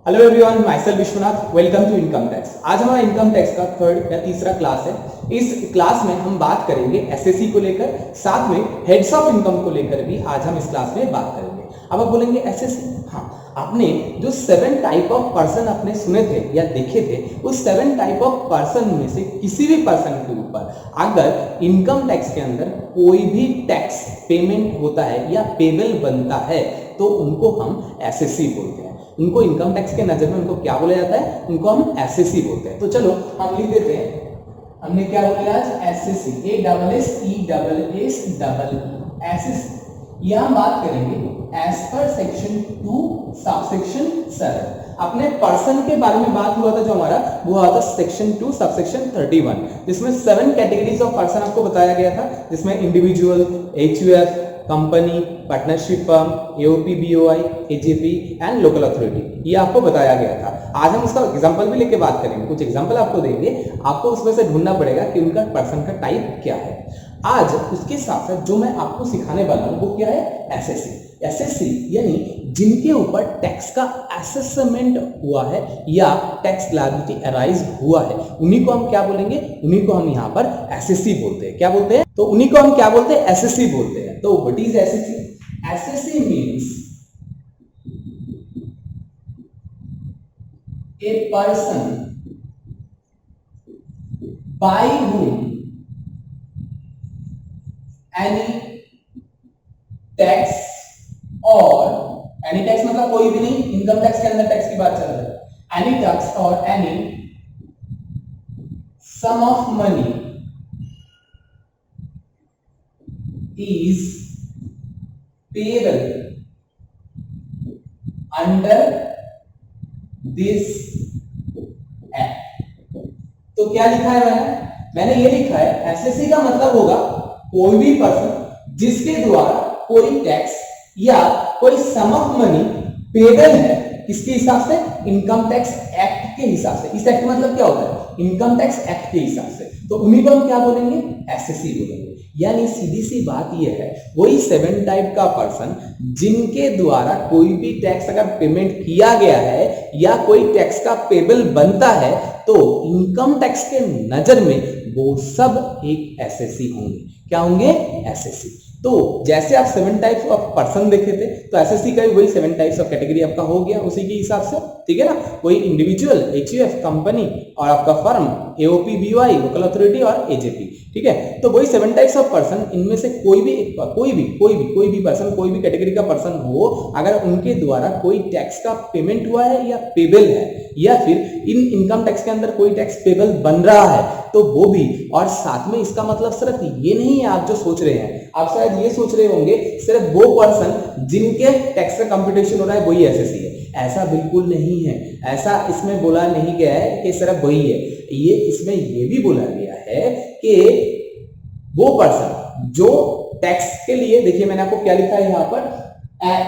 Hello everyone, myself Vishwanath. Welcome to income tax. आज हमारा income tax का third या तीसरा क्लास है। इस क्लास में हम बात करेंगे एसएससी को लेकर, साथ में हेड्स ऑफ इनकम को लेकर भी आज हम इस क्लास में बात करेंगे। अब आप बोलेंगे एसएससी, हाँ, आपने जो 7 टाइप ऑफ पर्सन आपने सुने थे या देखे थे, उस 7 टाइप ऑफ पर्सन में से किसी भी पर्सन के ऊपर अगर इनकम टैक्स के अंदर कोई भी टैक्स पेमेंट होता है या पेबल बनता है तो उनको हम एसएससी बोलते हैं। उनको इनकम टैक्स के नजर में उनको क्या बोला जाता है? उनको हम एसएससी बोलते हैं। तो चलो हम लिख देते हैं, हमने क्या बोला आज? SSC, SSC. यहां बात करेंगे एज पर सेक्शन 2 सबसेक्शन 7। अपने पर्सन के बारे में बात हुआ था, जो हमारा वो हुआ था सेक्शन 2 सबसेक्शन 31, जिसमें 7 कैटेगरीज ऑफ पर्सन आपको बताया गया था, जिसमें individual, HUF, company, partnership firm, AOP, BOI, AJP and local authority, ये आपको बताया गया था। आज हम उसका एग्जांपल भी लेके बात करेंगे, कुछ एग्जांपल आपको देंगे, आपको उसमें से ढूंढना पड़ेगा कि उनका पर्सन का टाइप क्या है। आज उसके साथ साथ जो मैं आपको सिखाने वाला हूं वो क्या है? एसएससी। एसएससी यानी जिनके ऊपर टैक्स का असेसमेंट हुआ है या टैक्स लायबिलिटी अराइज हुआ है, उन्हीं को हम क्या बोलेंगे? उन्हीं को हम यहां पर एसएससी बोलते हैं। क्या बोलते हैं? तो उन्हीं को हम क्या बोलते हैं? एसएससी बोलते हैं। तो what is SSC? SSC means a person by whom any tax or any tax मतलब कोई भी नहीं, इनकम टैक्स के अंदर टैक्स की बात चल रही है। any tax or any sum of money is payable under this act. तो क्या लिखा है? मैंने ये लिखा है एसएससी का मतलब होगा कोई भी पर्सन जिसके द्वारा कोई टैक्स या कोई सम ऑफ मनी पेबल है, किसके हिसाब से? इनकम टैक्स एक्ट के हिसाब से। इस एक्ट मतलब क्या होता है? इनकम टैक्स एक्ट के हिसाब से। तो उन्हीं को हम क्या बोलेंगे? एसएससी बोलेंगे। यानी सीधी सी बात यह है, वही 7 टाइप का पर्सन जिनके द्वारा कोई भी टैक्स अगर पेमेंट किया गया है या कोई टैक्स का पेबल बनता है तो इनकम टैक्स के नजर में वो सब एक एसएससी होंगे। क्या होंगे? एसएससी। तो जैसे आप 7 टाइप्स ऑफ पर्सन देखे थे, तो एसएससी का भी वही 7 टाइप्स ऑफ कैटेगरी आपका हो गया उसी के हिसाब से, ठीक है ना? कोई इंडिविजुअल, एचयूएफ, कंपनी और आपका firm, AOP, BOI, local authority और एजेपी, ठीक है? तो वही 7 टाइप्स ऑफ पर्सन, इनमें से कोई भी पर्सन, कोई भी कैटेगरी का पर्सन हो, अगर उनके द्वारा कोई टैक्स का पेमेंट हुआ है या पेबल है या फिर इन इनकम टैक्स के अंदर कोई टैक्स पेबल बन रहा है तो वो भी, और साथ में इसका मतलब सिर्फ ये नहीं है आप जो सोच रहे हैं, आप शायद ये सोच रहे होंगे सिर्फ वो पर्सन जिनके टैक्स का कंप्यूटेशन हो रहा है वही एसएससी है। ऐसा बिल्कुल नहीं है। ऐसा इसमें बोला नहीं गया है कि सिर्फ वही है। ये इसमें ये भी बोला गया है कि वो पर्सन जो टैक्स के लिए, देखिए मैंने आपको क्या लिखा है यहाँ पर,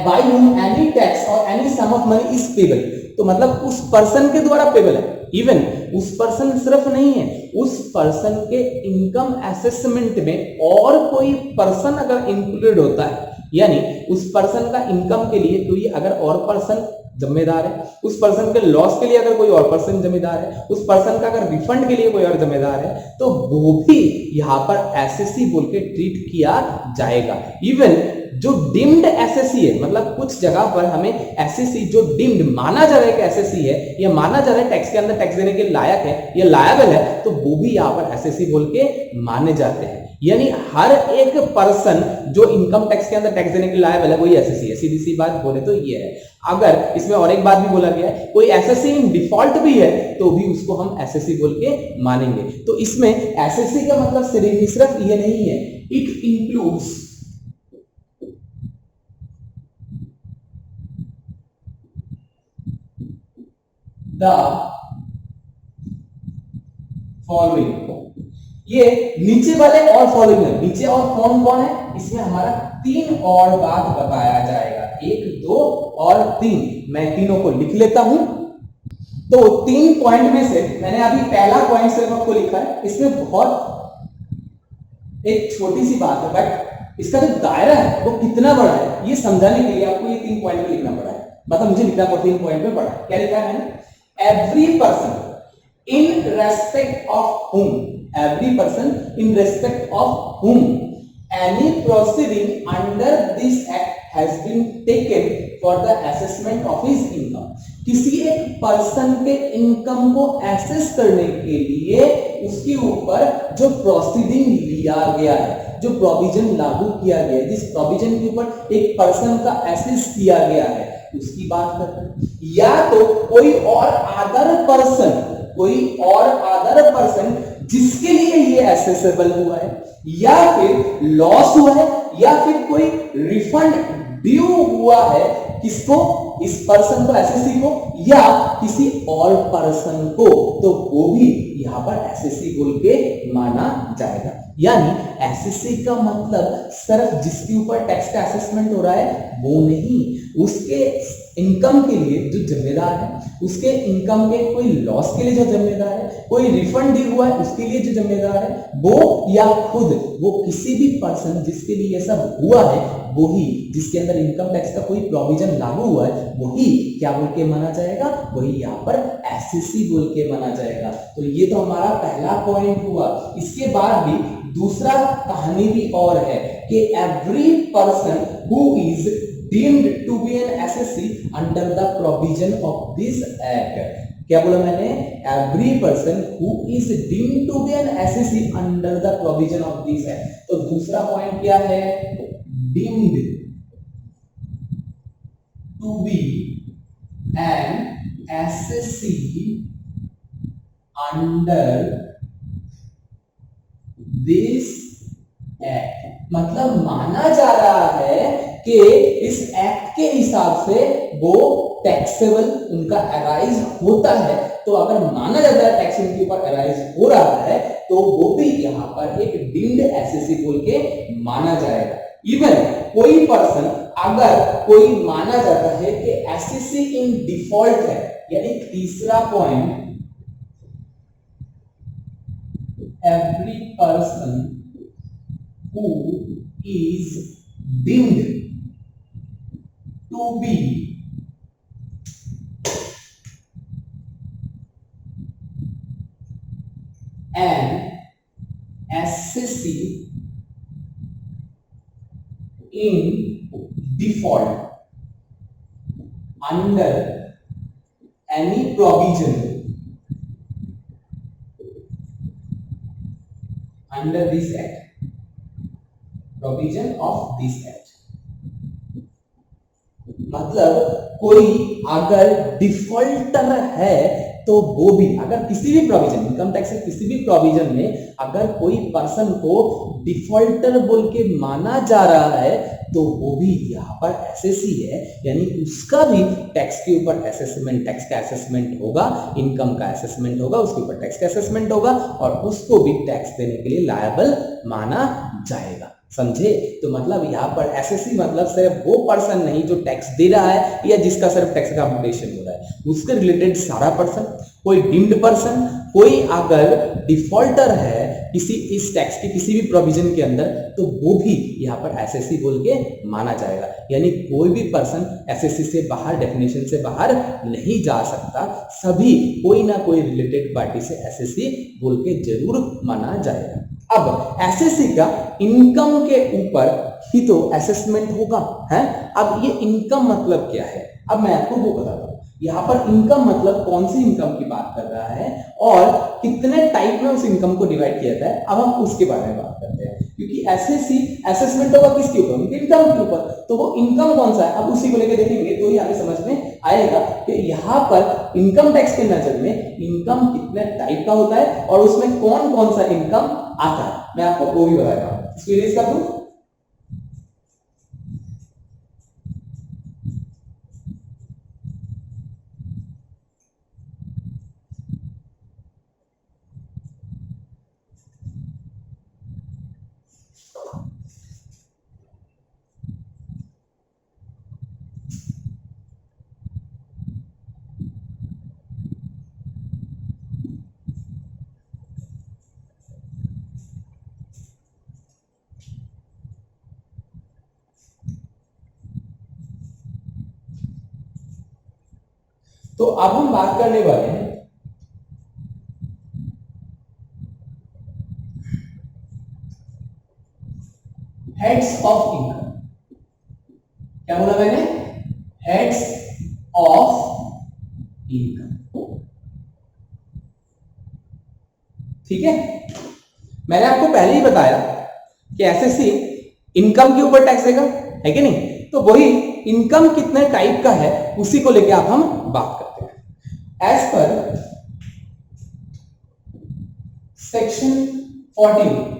by whom any tax or any sum of money is payable। तो मतलब उस पर्सन के द्वारा पेबल है। इवन उस पर्सन सिर्फ नहीं है, उस पर्सन के इनकम असेसमेंट में और कोई पर्सन अगर इंक्लूडेड होता है, यानी उस पर्सन का इनकम के लिए कोई अगर और पर्सन जिम्मेदार है, उस पर्सन के लॉस के लिए अगर कोई और पर्सन जिम्मेदार है, उस पर्सन का अगर रिफंड के लिए कोई और जिम्मेदार है, तो वो भी यहाँ पर एसएससी बोल के ट्रीट किया जाएगा। इवन जो डीम्ड एसएससी है, मतलब कुछ जगह पर हमें एसएससी जो डीम्ड माना जा रहा है कि एसएससी है, या माना जा रहा है टैक्स के अंदर टैक्स देने के लायक है या लायबल है, तो वो भी यहाँ पर एसएससी बोल के माने जाते हैं। यानी हर एक पर्सन जो इनकम टैक्स के अंदर टैक्स देने के लायबल है वही एसएससी है। सीधी सी बात बोले तो ये है। अगर इसमें और एक बात भी बोला गया है, कोई एसएससी इन डिफॉल्ट भी है तो भी उसको हम एसएससी बोल के मानेंगे। तो इसमें एसएससी का मतलब सिर्फ ये नहीं है, इट इंक्लूड्स द फॉलोइंग। ये नीचे वाले और फॉलोइंग है। नीचे और कौन कौन है? इसमें हमारा 3 और बात बताया जाएगा, 1, 2 और 3। मैं तीनों को लिख लेता हूं। तो 3 पॉइंट में से मैंने अभी पहला पॉइंट सिर्फ आपको लिखा है। इसमें बहुत एक छोटी सी बात है, बट इसका जो दायरा है वो कितना बड़ा है ये समझाने के लिए आपको ये 3 पॉइंट में लिखना पड़ा है। मतलब मुझे लिखना 14 पॉइंट में पढ़ा, क्या लिखा है मैंने, every person in respect of whom, every person in respect of whom any proceeding under this act has been taken for the assessment of his income. किसी एक पर्सन के इनकम को एसेस करने के लिए उसके ऊपर जो प्रोसीडिंग लिया गया है, जो प्रोविजन लागू किया गया है, जिस प्रोविजन के ऊपर एक पर्सन का एसेस किया गया है, उसकी बात करते हैं। या तो कोई और अदर पर्सन, कोई और अदर पर्सन जिसके लिए ये एसेसेबल हुआ है, या फिर लॉस हुआ है, या फिर कोई रिफंड ड्यू हुआ है, किसको, इस पर्सन को, एसएससी को, या किसी और पर्सन को, तो वो भी यहां पर एसएससी बोल के माना जाएगा। यानी एसएससी का मतलब सिर्फ जिसके ऊपर टैक्स का असेसमेंट हो रहा है वो नहीं, उसके इनकम के लिए जो जिम्मेदार है, उसके इनकम के कोई लॉस के लिए जो जिम्मेदार है, कोई रिफंड ड्यू हुआ है उसके लिए जो जिम्मेदार है, वो या खुद वो किसी भी पर्सन जिसके लिए ये सब हुआ है, वही जिसके अंदर इनकम टैक्स का कोई प्रोविजन लागू हुआ है, वही क्या बोल के माना जाएगा, वही यहाँ पर एसएससी बोल के माना जाएगा। तो ये तो हमारा पहला पॉइंट हुआ। इसके बाद भी दूसरा कहानी भी और है कि every person who is deemed to be an SSC under the provision of this act, क्या बोला मैंने, every person who is deemed to be an SSC under the provision of this act. तो दूसरा पॉइंट क्या है, deemed to be an SSC under this act, मतलब माना जा रहा है कि इस एक्ट के हिसाब से वो टैक्सेबल उनका अराइज होता है। तो अगर माना जाता है टैक्स उनके ऊपर अराइज हो रहा है, तो वो भी यहाँ पर एक डीम्ड एसएससी बोल के माना जाएगा। इवन कोई पर्सन अगर कोई माना जाता है कि एसएससी इन डिफॉल्ट है, यानी तीसरा point, every person who is deemed to be an SSC in default under any provision under this act, provision of this act, मतलब कोई अगर डिफॉल्टर है तो वो भी, अगर किसी भी प्रोविजन, इनकम टैक्स के किसी भी प्रोविजन में अगर कोई पर्सन को डिफॉल्टर बोल के माना जा रहा है, तो वो भी यहाँ पर एसएससी है, यानी उसका भी टैक्स के ऊपर असेसमेंट, टैक्स का असेसमेंट होगा, इनकम का असेसमेंट होगा, उसके ऊपर टैक्स का असेसमेंट होगा, और उसको भी टैक्स देने के लिए लायबल माना जाएगा। समझे? तो मतलब यहाँ पर एसएससी मतलब सिर्फ वो पर्सन नहीं जो टैक्स दे रहा है या जिसका सिर्फ टैक्स का अपडेशन हो रहा है, उसके रिलेटेड सारा पर्सन, कोई डीम्ड पर्सन, कोई अगर डिफॉल्टर है किसी इस टैक्स के किसी भी प्रोविजन के अंदर, तो वो भी यहाँ पर एसएससी बोल के माना जाएगा। यानी कोई भी पर्सन एसएससी से बाहर, डेफिनेशन से बाहर नहीं जा सकता, सभी कोई ना कोई रिलेटेड पार्टी से एसएससी बोल के जरूर माना जाएगा। अब एसएससी का इनकम के ऊपर ही तो असेसमेंट होगा, है? अब ये इनकम मतलब क्या है, अब मैं आपको वो बताता हूँ। यहाँ पर इनकम मतलब कौन सी इनकम की बात कर रहा है और कितने टाइप में उस इनकम को डिवाइड किया जाता है, अब हम उसके बारे में बात करते हैं। क्योंकि एसएससी असेसमेंट होगा किसके ऊपर, उनके इनकम के ऊपर, तो वो इनकम कौन सा है, अब उसी को लेकर देखेंगे तो ही हमें समझ में आएगा कि यहाँ पर इनकम टैक्स के नजर में इनकम कितने टाइप का होता है और उसमें कौन कौन सा इनकम आता है। मैं आपको वो भी बताता हूँ, इसको इरेज कर दूं। तो अब हम बात करने वाले हैं हेड्स ऑफ इनकम। क्या बोला मैंने? Heads of income. ठीक है, मैंने आपको पहले ही बताया कि एसएससी इनकम के ऊपर टैक्स देगा, है कि नहीं? तो वही इनकम कितने टाइप का है उसी को लेके आप हम बात करते हैं। As per section 14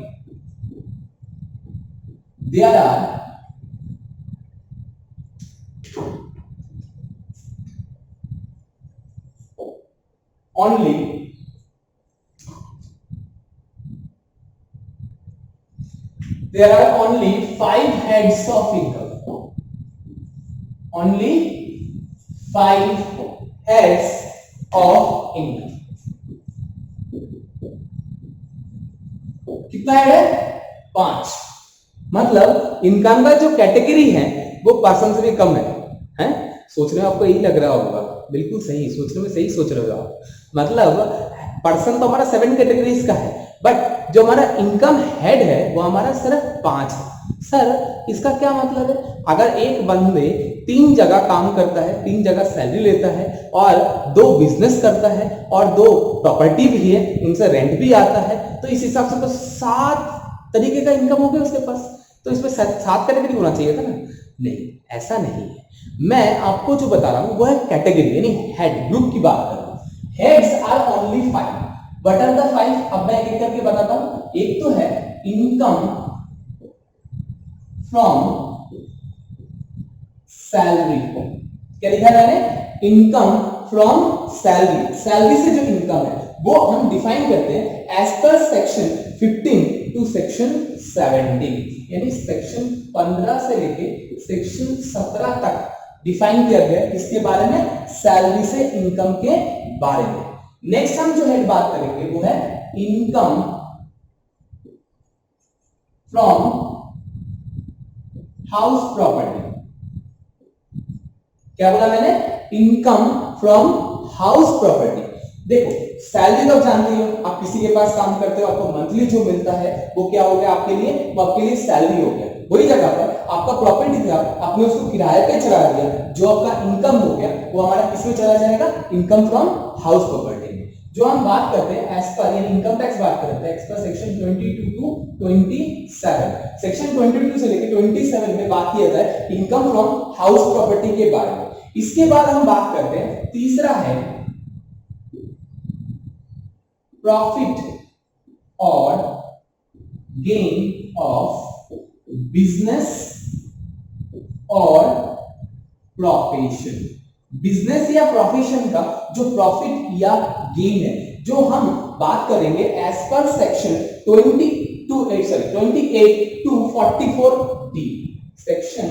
there are only there are only 5 heads of income, only 5 heads of income। कितना है? 5। मतलब इनकम का जो कैटेगरी है वो पर्सन से भी कम है? सोचने में आपको यही लग रहा होगा, बिल्कुल सही, सोचने में सही सोच रहे हो आप। मतलब पर्सन तो हमारा 7 कैटेगरीज का है, बट जो हमारा इनकम हेड है वो हमारा सिर्फ 5 है। सर इसका क्या मतलब है? अगर एक बंदे 3 जगह काम करता है, 3 जगह सैलरी लेता है और 2 बिजनेस करता है और 2 प्रॉपर्टी भी है, उनसे रेंट भी आता है, तो इस हिसाब से तो 7 तरीके का इनकम हो गया उसके पास। तो इसमें 7 कैटेगरी होना चाहिए था ना? नहीं, ऐसा नहीं है। मैं आपको जो बता रहा हूं वो है कैटेगरी, यानी हेड, ग्रुप की बात कर रहा हूं। Heads are only 5। What are the 5? अब मैं एक एक करके बताता हूं। एक तो है इनकम फ्रॉम सैलरी। क्या लिखा है मैंने? Income from salary. सैलरी से जो इनकम है वो हम डिफाइन करते हैं as per section 15 to section 17, यानी सेक्शन 15 से लेके सेक्शन 17 तक डिफाइन किया गया इसके बारे में, सैलरी से इनकम के बारे में। नेक्स्ट हम जो हेड बात करेंगे वो है इनकम फ्रॉम हाउस प्रॉपर्टी। क्या बोला मैंने? Income from house property. देखो सैलरी तो आप जानते हो, आप किसी के पास काम करते हो, आपको मंथली जो मिलता है वो क्या हो गया आपके लिए? वो आपके लिए सैलरी हो गया। वही जगह पर आपका प्रॉपर्टी था, आपने उसको किराए पे चढ़ा दिया, जो आपका इनकम हो गया वो हमारा किसमें चला जाएगा? इनकम फ्रॉम हाउस प्रॉपर्टी में। जो हम बात करते हैं एज पर, यानी इनकम टैक्स बात करते हैं as per section 22 to 27। Section 22 से लेकर 27 में बात किया जाए इनकम फ्रॉम हाउस प्रॉपर्टी के बारे में। इसके बाद हम बात करते हैं, तीसरा है प्रॉफिट और गेन ऑफ बिजनेस और प्रोफेशन। बिजनेस या प्रोफेशन का जो प्रॉफिट या गेन है, जो हम बात करेंगे as per section 28 to 44 D. Section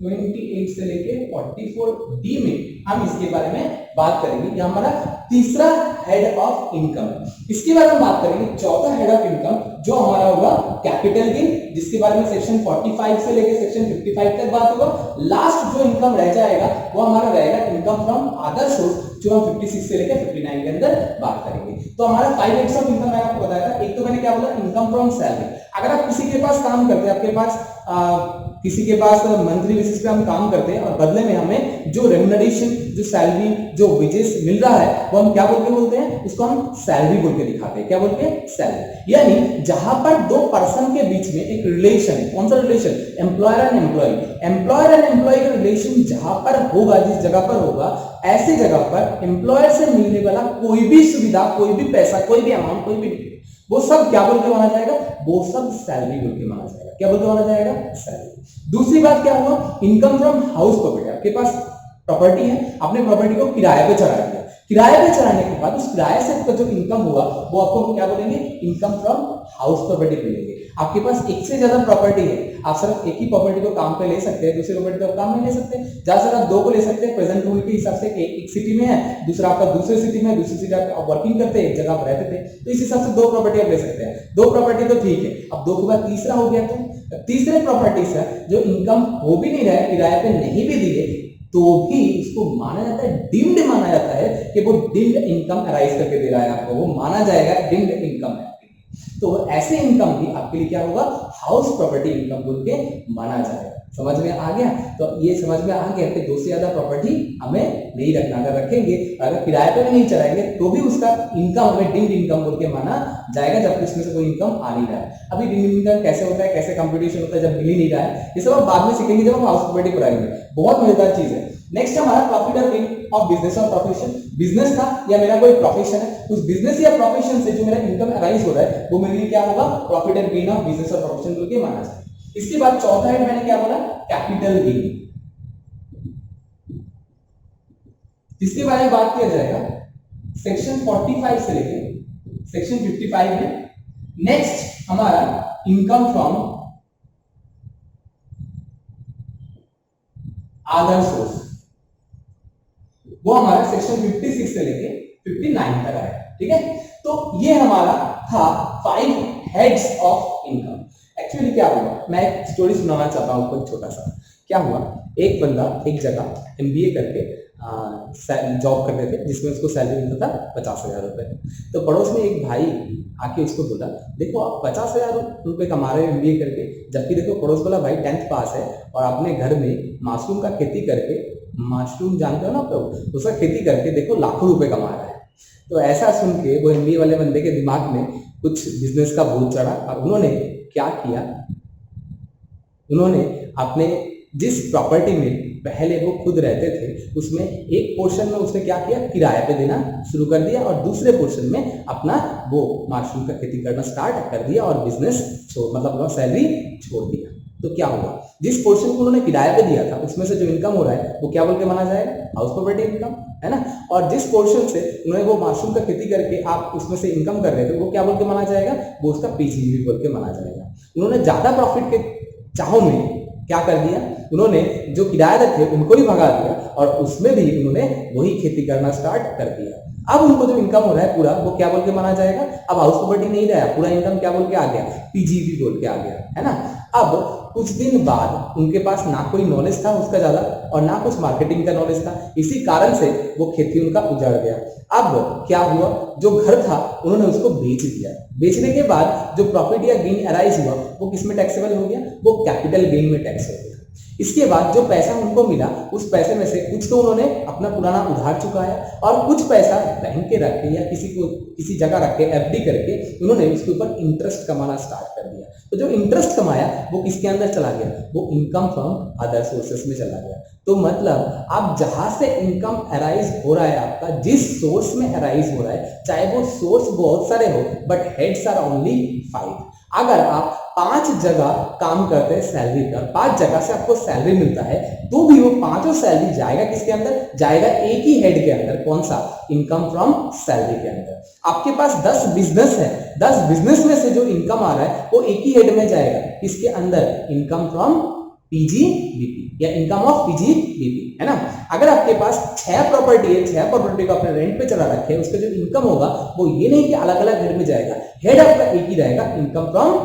28 से लेके 44 डी में हम इसके बारे में बात करेंगे। यह हमारा तीसरा हेड ऑफ इनकम। इसके बाद हम बात करेंगे चौथा हेड ऑफ इनकम, जो हमारा होगा कैपिटल गेन, जिसके बारे में सेक्शन 45 से लेके सेक्शन 55 तक बात होगा। लास्ट जो इनकम रह जाएगा वो हमारा रहेगा इनकम फ्रॉम अदर सोर्स, जो हम 56 से लेके 59 के अंदर बात करेंगे। तो हमारा 5 हेड्स ऑफ इनकम मैंने आपको बताया था। एक तो मैंने क्या बोला? Income from salary. अगर आप किसी के पास काम करते हैं, आपके पास किसी के पास मंथली बेसिस पे हम काम करते हैं और बदले में हमें जो रेम्युनरेशन, जो सैलरी, जो वेजेस मिल रहा है वो हम क्या बोल के बोलते हैं? उसको हम सैलरी बोल के दिखाते हैं। क्या बोल के? सैलरी। यानी जहां पर 2 पर्सन के बीच में एक रिलेशन है, कौन सा relation? Employer and employee. Employer and employee का रिलेशन जहां पर होगा, जिस जगह पर होगा, ऐसी जगह पर एम्प्लॉयर से मिलने वाला कोई भी सुविधा, कोई भी पैसा, कोई भी अमाउंट, कोई भी, वो सब क्या बोल के माना जाएगा? वो सब सैलरी बोल के माना जाएगा। क्या बोल के माना जाएगा? सैलरी। दूसरी बात क्या हुआ? Income from house property. आपके पास प्रॉपर्टी है, आपने प्रॉपर्टी को किराए पे चढ़ा दिया। किराए पे चढ़ाने के बाद उस किराए से आपका जो इनकम हुआ वो आपको क्या बोलेंगे? इनकम फ्रॉम हाउस प्रॉपर्टी बोलेंगे। आपके पास एक से ज्यादा प्रॉपर्टी है, आप सिर्फ एक ही प्रॉपर्टी को काम पे ले सकते हैं, दूसरी प्रॉपर्टी को काम में ले सकते हैं। ज्यादा आप 2 को ले सकते हैं। प्रेजेंट रूल के हिसाब से एक सिटी में है, दूसरा आपका दूसरे सिटी में है, दूसरी सिटी आप वर्किंग करते हैं, एक जगह पर रहते थे, तो इस हिसाब से 2 प्रॉपर्टी आप ले सकते हैं। 2 प्रॉपर्टी तो ठीक है, अब 2 के बाद तीसरा हो गया। तो तीसरे प्रॉपर्टी से जो इनकम हो भी नहीं रहा है, किराए पे नहीं भी दिए, तो भी उसको माना जाता है, डीम्ड माना जाता है कि वो डीम्ड इनकम अराइज करके दे रहा है आपको, वो माना जाएगा डीम्ड इनकम है। तो ऐसे इनकम भी आपके लिए क्या होगा, हाउस प्रॉपर्टी इनकम बोल के माना जाएगा। समझ में आ गया? तो ये समझ में आ गया कि दो से ज्यादा प्रॉपर्टी हमें नहीं रखना, अगर रखेंगे अगर किराए पे भी नहीं चलाएंगे तो भी उसका इनकम हमें डीम्ड इनकम बोल के माना जाएगा, जबकि उसमें से कोई इनकम आ नहीं रहा है। अभी डीम्ड इनकम कैसे होता है, कैसे कंप्यूटेशन होता है जब मिल ही नहीं रहा है, ये सब आप बाद में सीखेंगे जब हम हाउस प्रॉपर्टी पढ़ाएंगे। बहुत मजेदार चीज है। नेक्स्ट हमारा प्रॉफिट और गेन ऑफ बिजनेस और प्रोफेशन। बिजनेस था या मेरा कोई प्रोफेशन है, उस बिजनेस या प्रोफेशन से जो मेरा इनकम अराइज हो रहा है वो मेरे लिए क्या होगा, profit and gain of business और प्रोफेशन बोल के माना जाए। इसके बाद चौथा है, मैंने क्या बोला, कैपिटल गेन, जिसके बारे में बात किया जाएगा सेक्शन 45 से लेके सेक्शन 55 में। नेक्स्ट हमारा इनकम फ्रॉम अदर सोर्स, वो हमारा सेक्शन 56 से लेके 59 तक आया। ठीक है, तो ये हमारा था 5 हेड्स ऑफ इनकम। एक्चुअली क्या हुआ, मैं एक स्टोरी सुनाना चाहता हूँ आपको, छोटा सा। क्या हुआ, एक बंदा एक जगह एमबीए करके जॉब करते थे, जिसमें उसको सैलरी मिलता था 50,000 रुपए। तो पड़ोस में एक भाई आके उसको बोला, देखो आप 50,000 रुपए कमा रहे हो एमबीए करके, जबकि देखो पड़ोस वाला भाई 10th पास है और अपने घर में मशरूम का खेती करके, मशरूम जानते हो ना आप, उसका खेती करके देखो लाखों रुपए कमा रहा है। तो ऐसा सुन के वो एमबीए वाले बंदे के दिमाग में कुछ बिजनेस का भूत चढ़ा और उन्होंने क्या किया, उन्होंने अपने जिस प्रॉपर्टी में पहले वो खुद रहते थे उसमें एक पोर्शन में उसने क्या किया, किराए पे देना शुरू कर दिया और दूसरे पोर्शन में अपना वो मशरूम का खेती करना स्टार्ट कर दिया और बिजनेस मतलब सैलरी छोड़ दिया। तो क्या हुआ, जिस पोर्शन को उन्होंने किराए पे दिया था उसमें से जो इनकम हो रहा है वो क्या बोल के माना जाएगा, हाउस प्रॉपर्टी इनकम, है ना। और जिस पोर्शन से उन्होंने वो मशरूम का खेती करके आप उसमें से इनकम कर रहे थे वो क्या बोल के माना जाएगा, वो उसका पीजीवी बोल के माना जाएगा। उन्होंने ज्यादा प्रॉफिट के चाहों में क्या कर दिया, उन्होंने जो किराएदार थे उनको भी भगा दिया और उसमें भी उन्होंने वही खेती करना स्टार्ट कर दिया। अब उनको जो इनकम हो रहा है पूरा वो क्या बोल के माना जाएगा, अब हाउस प्रॉपर्टी नहीं रहा, पूरा इनकम क्या बोल के आ गया, पीजीवी बोल के आ गया, है ना। अब कुछ दिन बाद उनके पास ना कोई नॉलेज था उसका ज्यादा और ना कुछ मार्केटिंग का नॉलेज था, इसी कारण से वो खेती उनका उजड़ गया। अब क्या हुआ, जो घर था उन्होंने उसको बेच दिया। बेचने के बाद जो प्रॉफिट या गेन अराइज हुआ वो किस में टैक्सेबल हो गया, वो कैपिटल गेन में टैक्स हो गया। इसके बाद जो पैसा उनको मिला उस पैसे में से कुछ तो उन्होंने अपना पुराना उधार चुकाया और कुछ पैसा बैंक के रख के या किसी जगह रख के एफडी करके उन्होंने उसके ऊपर इंटरेस्ट कमाना स्टार्ट कर दिया। तो जो इंटरेस्ट कमाया वो किसके अंदर चला गया, वो इनकम फ्रॉम अदर सोर्सेस में चला गया। तो मतलब आप जहां से इनकम अराइज हो रहा है आपका, जिस सोर्स में अराइज हो रहा है, चाहे वो सोर्स बहुत सारे हो बट हेड्स आर ओनली 5। अगर आप 5 जगह काम करते हैं सैलरी पर, 5 जगह से आपको सैलरी मिलता है, तो भी वो पांचों सैलरी जाएगा किसके अंदर, जाएगा एक ही हेड के अंदर। कौन सा, इनकम फ्रॉम सैलरी के अंदर। आपके पास 10 बिजनेस है, 10 बिजनेस में से जो इनकम आ रहा है वो एक ही हेड में जाएगा, किसके अंदर, इनकम फ्रॉम पीजीबीपी या इनकम ऑफ पीजीबीपी, है ना। अगर आपके पास 6 प्रॉपर्टी है, 6 प्रॉपर्टी को आपने रेंट पे चला रखे है, उसका जो इनकम होगा वो ये नहीं कि अलग अलग हेड में जाएगा, हेड आपका एक ही रहेगा, इनकम फ्रॉम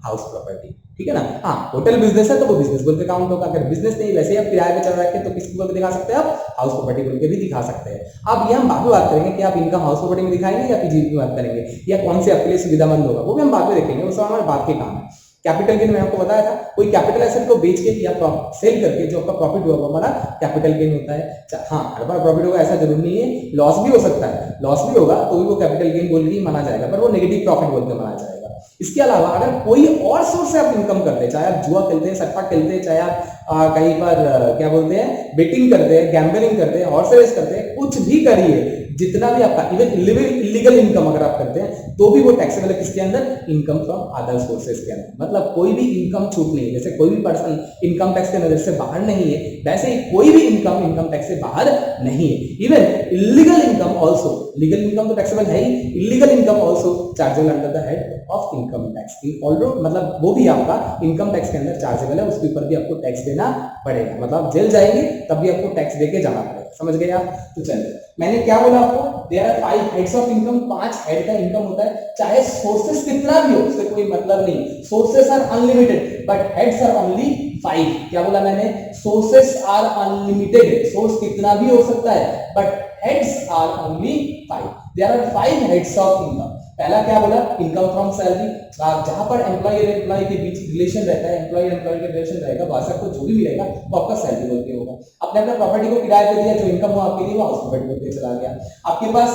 हाउस प्रॉपर्टी, ठीक है ना। हाँ, होटल बिजनेस है तो वो बिजनेस बोल के काउंट होगा। अगर बिजनेस नहीं, वैसे ही आप किराए पे चल रखे तो किसको बोल के दिखा सकते हैं आप, हाउस प्रॉपर्टी बोल के भी दिखा सकते हैं। अब ये हम बाद में बात करेंगे कि आप इनकम हाउस प्रॉपर्टी में दिखाएंगे या पीजीबी में बात करेंगे, या कौन से आपके लिए सुविधामंद होगा, वो भी हम बाद में देखेंगे, वो सब हमारे बात के काम है। कैपिटल गेन मैंने आपको बताया था, कोई कैपिटल एसेट को बेच के या सेल करके जो आपका प्रॉफिट हुआ वो हमारा कैपिटल गेन होता है। हाँ, हर बार प्रॉफिट होगा ऐसा जरूरी नहीं है, लॉस भी हो सकता है, लॉस भी होगा तो भी वो कैपिटल गेन बोल के माना जाएगा, पर वो नेगेटिव प्रॉफिट बोल के माना जाएगा। इसके अलावा अगर कोई और सोर्स से आप इनकम करते हैं, चाहे आप जुआ खेलते हैं, सट्टा खेलते हैं, चाहे आप कहीं पर क्या बोलते हैं बेटिंग करते हैं, गैम्बलिंग करते हैं, हॉर्स रेस करते हैं, कुछ भी करिए, जितना भी आपका इवन इलीगल इनकम अगर आप करते हैं तो भी वो टैक्सेबल है किसके अंदर, इनकम फ्रॉम अदर सोर्सेज के अंदर। मतलब कोई भी इनकम छूट नहीं है, जैसे कोई भी पर्सन इनकम टैक्स के नजर से बाहर नहीं है, वैसे ही कोई भी इनकम टैक्स से बाहर नहीं है। Even illegal income also, legal income तो टैक्सेबल है ही, illegal income also chargeable under the head of income tax. Also मतलब वो भी आपका इनकम टैक्स के अंदर चार्जेबल है, उसके ऊपर भी आपको टैक्स देना पड़ेगा। मतलब आप जेल जाएंगे तब भी आपको टैक्स देके जाना पड़ेगा। समझ गए आप? तो चलिए, मैंने क्या बोला आपको, there are 5 heads of income, 5 head का इनकम होता है, चाहे सोर्सेस कितना भी हो उससे कोई मतलब नहीं, sources are unlimited but heads are only 5। क्या बोला मैंने? सोर्सेस आर अनलिमिटेड, सोर्स कितना भी हो सकता है but heads are only 5। There are 5 heads of income. पहला क्या बोला? इनकम फ्रॉम सैलरी, जहां पर एम्प्लॉय और एम्प्लॉय के बीच रिलेशन रहता है, एम्प्लॉय और एम्प्लॉय का रिलेशन रहेगा, वहां से आपको जो भी मिलेगा वो आपका सैलरी बोल के होगा। आपने अपना प्रॉपर्टी को किराए पे दिया, जो इनकम हुआ आपके लिए वो हाउस प्रॉपर्टी बोल के चला गया। आपके पास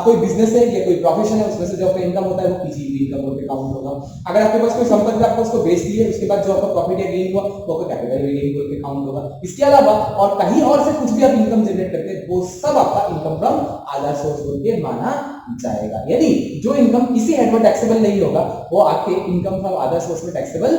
कोई बिजनेस है या कोई प्रोफेशन है, उसमें से जो आपका इनकम होता है वो पीजीवी इनकम बोल के काउंट होगा। अगर आपके पास कोई संपत्ति आपको उसको बेच दी है, उसके बाद जो आपका प्रॉफिट या गेन हुआ वो आपका कैपिटल गेन बोल के काउंट होगा। इसके अलावा और कहीं और से कुछ भी आप इनकम जनरेट करते हैं वो सब आपका इनकम फ्रॉम अदर सोर्स बोल के माना जाएगा। यानी जो इनकम किसी हेड में टैक्सेबल नहीं होगा वो आपके इनकम फ्रॉम अदर सोर्स में टैक्सेबल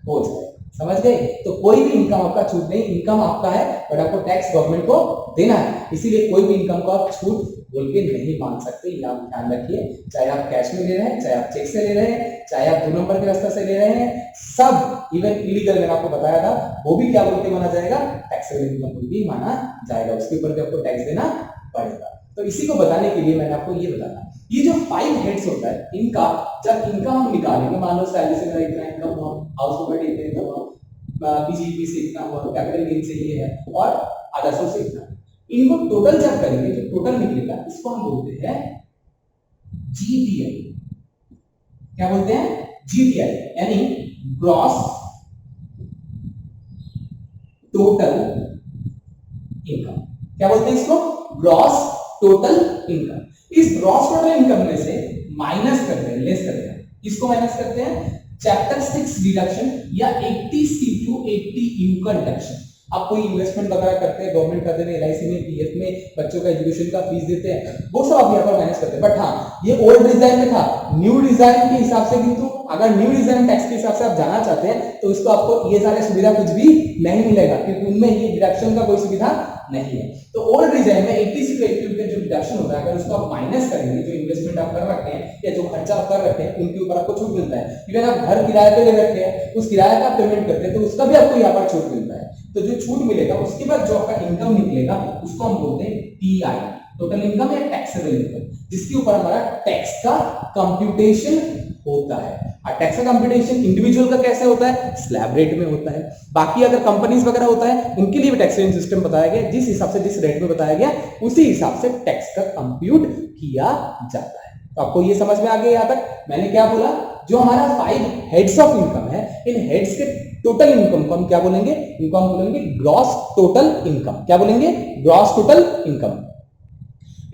हो जाएगा। समझ गए? तो कोई भी इनकम आपका छूट नहीं, इनकम आपका है बट आपको टैक्स गवर्नमेंट को देना है, इसीलिए कोई भी इनकम को आप छूट बोल के नहीं मान सकते। ये आप ध्यान रखिए, चाहे आप कैश में ले रहे हैं, चाहे आप चेक से ले रहे हैं, चाहे आप 2 नंबर के रास्ते से ले रहे हैं, सब इवन इलीगल मैंने आपको बताया था वो भी क्या बोल के माना जाएगा? टैक्सेबल इनकम बोल के माना जाएगा, उसके ऊपर भी आपको टैक्स देना पड़ेगा। तो इसी को बताने के लिए मैंने आपको ये बताया, ये जो 5 हेड्स होता है इनका जब इनकम हम निकालेंगे, मान लो सैलरी से मेरा इतना इनकम हुआ, हाउस प्रॉपर्टी इतना इनकम हुआ, पीजीपी से इतना हुआ, कैपिटल गेन से ये है और अदर सोर्स से इतना, इनको टोटल जब करेंगे जो टोटल निकलेगा इसको हम बोलते हैं जीटीआई। क्या बोलते हैं? जीटीआई, यानी ग्रॉस टोटल इनकम। क्या बोलते हैं इसको? Gross total income. इस ग्रॉस टोटल इनकम में से माइनस करते हैं, लेस करते हैं, किसको माइनस करते हैं? चैप्टर 6 डिडक्शन या 80C to 80U का डिडक्शन। आप कोई इन्वेस्टमेंट वगैरह करते हैं, गवर्नमेंट खाते में, एलआईसी में, पीएफ में, बच्चों का एजुकेशन का फीस देते हैं, वो सब आप यहाँ पर माइनस करते हैं। बट हाँ, ये ओल्ड डिजाइन में था, न्यू डिजाइन के हिसाब से किंतु अगर न्यू डिजाइन टैक्स के हिसाब से आप जाना चाहते हैं तो इसको आपको ये सारे सुविधा कुछ भी नहीं मिलेगा, क्योंकि उनमें ये डिडक्शन का कोई सुविधा नहीं है। तो ओल्ड डिजाइन में 80C to 80U का जो डिडक्शन होता है, अगर उसको आप माइनस करेंगे, जो इन्वेस्टमेंट आप कर रखे हैं या जो खर्चा आप कर रखे हैं उनके ऊपर आपको छूट मिलता है। इवन आप घर किराए पे ले रखे हैं, उस किराए का पेमेंट करते हैं तो उसका भी आपको यहाँ पर छूट मिलता है। तो जो छूट मिलेगा उसके बाद जो आपका इनकम निकलेगा उसको हम बोलते हैं टीआई, टोटल इनकम या टैक्सेबल इनकम, जिसके ऊपर हमारा टैक्स का कंप्यूटेशन होता है। और टैक्स का कंप्यूटेशन इंडिविजुअल का कैसे होता है? स्लैब रेट में होता है। बाकी अगर कंपनीज वगैरह होता है उनके लिए भी टैक्सेशन सिस्टम बताया गया, जिस हिसाब से जिस रेट में बताया गया उसी हिसाब से टैक्स का कंप्यूट किया जाता है। तो आपको ये समझ में आ गया? यहाँ तक मैंने क्या बोला? जो हमारा 5 हेड्स ऑफ इनकम है, इन हेड्स के टोटल इनकम को हम क्या बोलेंगे? इनको हम बोलेंगे ग्रॉस टोटल इनकम। क्या बोलेंगे? Gross total income.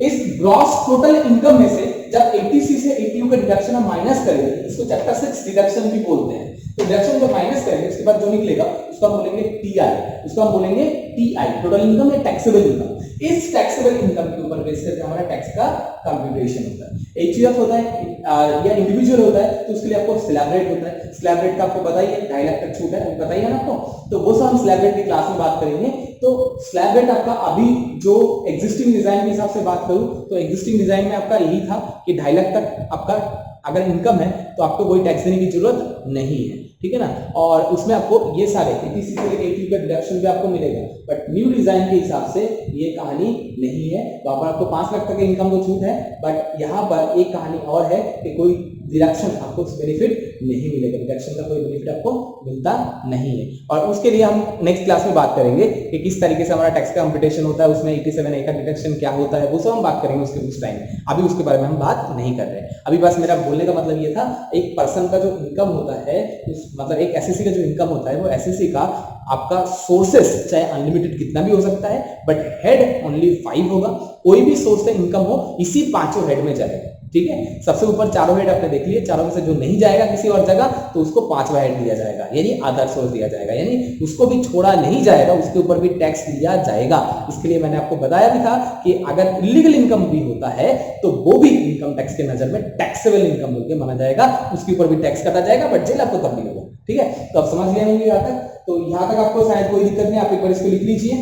इस ग्रॉस टोटल इनकम में से जब 80C से 80U का डिडक्शन हम माइनस करेंगे, इसको चैप्टर 6 डिडक्शन भी बोलते हैं। तो डिडक्शन जब माइनस करेंगे उसके बाद जो निकलेगा उसको हम बोलेंगे टीआई, उसको हम बोलेंगे टीआई, टोटल इनकम या टैक्सेबल इनकम। इस टैक्सेबल इनकम के ऊपर बेस करके हमारा टैक्स का कंप्यूटेशन होता है। एचयूएफ होता है या इंडिविजुअल होता है तो उसके लिए आपको स्लैब रेट होता है। स्लैब रेट का आपको बताइए 2.5 लाख तक छूट है, बताइए ना आपको, तो वो सब हम स्लैब रेट की क्लास में बात करेंगे। तो स्लैब रेट आपका अभी जो एग्जिस्टिंग डिजाइन के हिसाब से बात करूं तो एग्जिस्टिंग डिजाइन में आपका यही था कि 2.5 लाख तक आपका अगर इनकम है तो आपको कोई टैक्स देने की जरूरत नहीं है, ठीक है ना। और उसमें आपको ये सारे 80C से लेकर 80U का डिडक्शन भी आपको मिलेगा। बट न्यू डिजाइन के हिसाब से ये कहानी नहीं है, वहां पर आपको 5 लाख तक के इनकम को छूट है। बट यहाँ पर एक कहानी और है कि कोई डिडक्शन आपको बेनिफिट नहीं मिलेगा, डिडक्शन का कोई बेनिफिट आपको मिलता नहीं है। और उसके लिए हम नेक्स्ट क्लास में बात करेंगे कि किस तरीके से हमारा टैक्स का कंप्यूटेशन होता है, उसमें 87A का डिडक्शन क्या होता है, वो सब हम बात करेंगे उसके उस टाइम। अभी उसके बारे में हम बात नहीं कर रहे हैं। अभी बस मेरा बोलने का मतलब ये था, एक पर्सन का जो इनकम होता है, मतलब एक एसएससी का जो इनकम होता है वो एसएससी का आपका सोर्सेस चाहे अनलिमिटेड कितना भी हो सकता है बट हेड ओनली 5 होगा। कोई भी सोर्स से इनकम हो इसी 5 हेड में जाएगा, ठीक है। सबसे ऊपर 4 हेड आपने देख लिए, 4 में से जो नहीं जाएगा किसी और जगह तो उसको 5वां हेड दिया जाएगा, यानी अदर सोर्स दिया जाएगा, यानी उसको भी छोड़ा नहीं जाएगा, उसके ऊपर भी टैक्स दिया जाएगा। इसके लिए मैंने आपको बताया भी था कि अगर इलीगल इनकम भी होता है तो वो भी इनकम टैक्स के नजर में टैक्सेबल इनकम बोल के माना जाएगा, उसके ऊपर भी टैक्स काटा जाएगा बट जेल आपको तब नहीं होगा, ठीक है। तो आप समझ गए होंगे यहाँ तक। तो यहाँ तक आपको शायद कोई दिक्कत नहीं, आप एक बार इसको लिख लीजिए।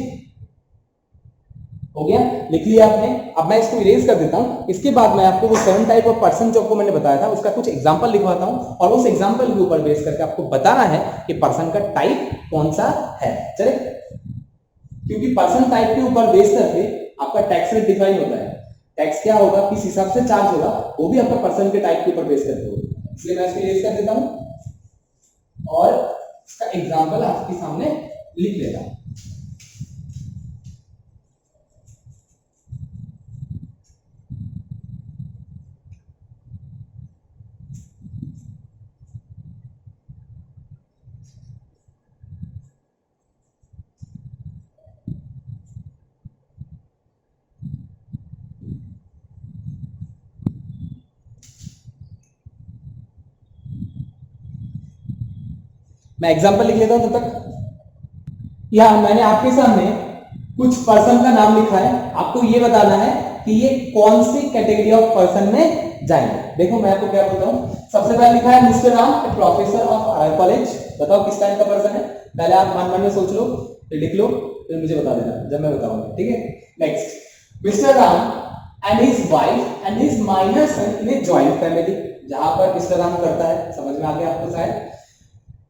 हो गया, लिख लिया आपने। अब मैं इसको इरेज कर देता हूं। इसके बाद मैं आपको वो 7 टाइप ऑफ पर्सन जो आपको मैंने बताया था उसका कुछ एग्जांपल लिखवाता हूं और उस एग्जांपल के ऊपर बेस करके आपको बताना है कि पर्सन का टाइप कौन सा है। चले, क्योंकि पर्सन टाइप के ऊपर बेस करके आपका टैक्स रेट डिफाइन होता है। टैक्स क्या होगा, किस हिसाब से चार्ज होगा, वो भी आपका पर्सन के टाइप के ऊपर बेस करते होगा। इसलिए मैं इसको यूज कर देता हूं और इसका एग्जांपल आपके सामने लिख लेता हूं। मैं एग्जांपल लिख लेता हूं तब तक। यहां मैंने आपके सामने कुछ पर्सन का नाम लिखा है, आपको ये बताना है कि ये कौन सी कैटेगरी ऑफ पर्सन में जाएंगे। देखो मैं आपको क्या बोलता हूं, सबसे पहले लिखा है mister Ram, professor of our college. बताओ किस टाइप का पर्सन है, पहले आप मन में सोच लो, लिख लो, फिर मुझे बता देना जब मैं बताऊंगा, ठीक है। Next, mister Ram and his wife and his minor son in a joint family. जहां पर मिस्टर राम करता है, समझ में आ गया आपको शायद।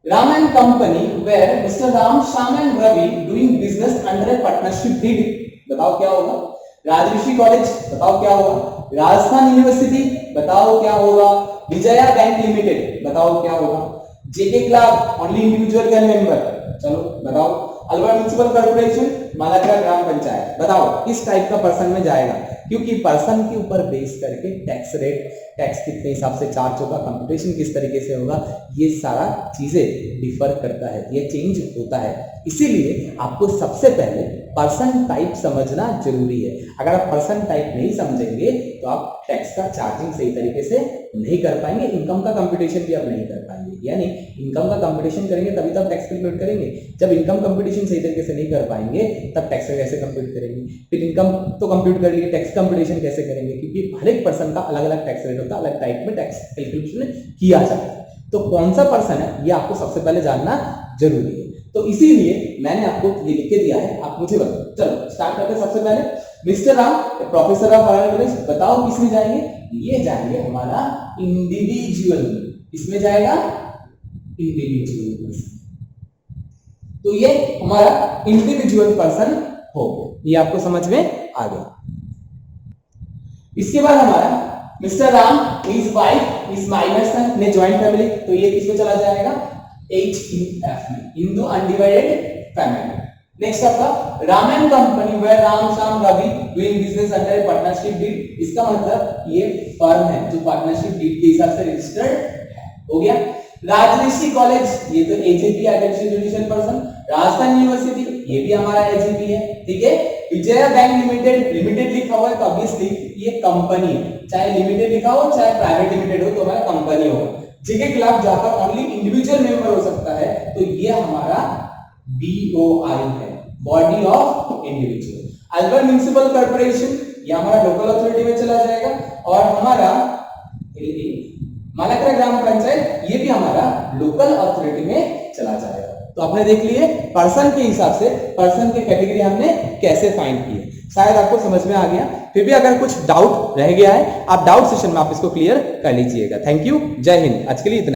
Ram and Company where Mr. Ram, Shyam and Ravi doing business under a partnership deed। बताओ क्या होगा। राजऋषि कॉलेज, बताओ क्या होगा। राजस्थान यूनिवर्सिटी, बताओ क्या होगा। विजया बैंक लिमिटेड, बताओ क्या होगा। JK club, only individual can member, चलो बताओ। अलवर म्युनिसिपल कॉर्पोरेशन, मालाकरा ग्राम पंचायत, बताओ किस टाइप का पर्सन में जाएगा। क्योंकि पर्सन के ऊपर बेस करके टैक्स रेट, टैक्स कितने हिसाब से चार्ज होगा, कंप्यूटेशन किस तरीके से होगा, ये सारा चीजें डिफर करता है, ये चेंज होता है। इसीलिए आपको सबसे पहले पर्सन टाइप समझना जरूरी है। अगर आप पर्सन टाइप नहीं समझेंगे तो आप टैक्स का चार्जिंग सही तरीके से नहीं कर पाएंगे, इनकम का कंप्यूटेशन भी आप नहीं कर पाएंगे। यानी इनकम का कंप्यूटेशन करेंगे तभी तो आप टैक्स कैलकुलेट करेंगे। जब इनकम कंप्यूटेशन सही तरीके से नहीं कर पाएंगे तब टैक्स कैसे कंप्यूट करेंगे। फिर इनकम तो कंप्यूट कर लिए, टैक्स कंप्यूटेशन कैसे करेंगे, क्योंकि हर एक पर्सन का अलग अलग टैक्स रेट होता है, अलग टाइप में टैक्स कैलकुलेशन किया जाता है। तो कौन सा पर्सन है ये आपको सबसे पहले जानना जरूरी है। तो इसीलिए मैंने आपको ये लिख के दिया है, आप मुझे बताओ। चलो स्टार्ट करते हैं। सबसे पहले mister Ram, professor of our college, बताओ किसमें जाएंगे। ये जाएंगे हमारा इंडिविजुअल, इसमें जाएगा इंडिविजुअल पर्सन। तो ये हमारा इंडिविजुअल पर्सन हो, ये आपको समझ में आ गया। इसके बाद हमारा mister Ram, his wife, his minor son ने जॉइंट फैमिली, तो ये किसमें चला जाएगा, HUF में, हिंदू अनडिवाइडेड फैमिली। नेक्स्ट आपका Ram and company where Ram Shyam Ravi doing business under a partnership deed. इसका मतलब ये फर्म है जो पार्टनरशिप डीड के हिसाब से रजिस्टर्ड है, हो गया। राजऋषि कॉलेज, ये तो AJP judicial person. Rajasthan university, ये भी हमारा AJP है, ठीक है। विजया बैंक लिमिटेड, लिमिटेड लिखा हुआ है तो ऑब्वियसली ये कंपनी है, चाहे लिमिटेड लिखा हो चाहे प्राइवेट लिमिटेड हो तो हमारा कंपनी होगा। जेके क्लब जहां पर ओनली इंडिविजुअल मेंबर हो सकता है तो ये हमारा BOI है, body of individual. Alwar municipal corporation, ये हमारा लोकल अथॉरिटी में चला जाएगा। और हमारा मालाकरा ग्राम पंचायत, ये भी हमारा लोकल अथॉरिटी में चला जाएगा। तो आपने देख लिए पर्सन के हिसाब से पर्सन के कैटेगरी हमने कैसे फाइंड की है। शायद आपको समझ में आ गया। फिर भी अगर कुछ डाउट रह गया है, आप डाउट सेशन में आप इसको क्लियर कर लीजिएगा। थैंक यू, जय हिंद। आज के लिए इतना।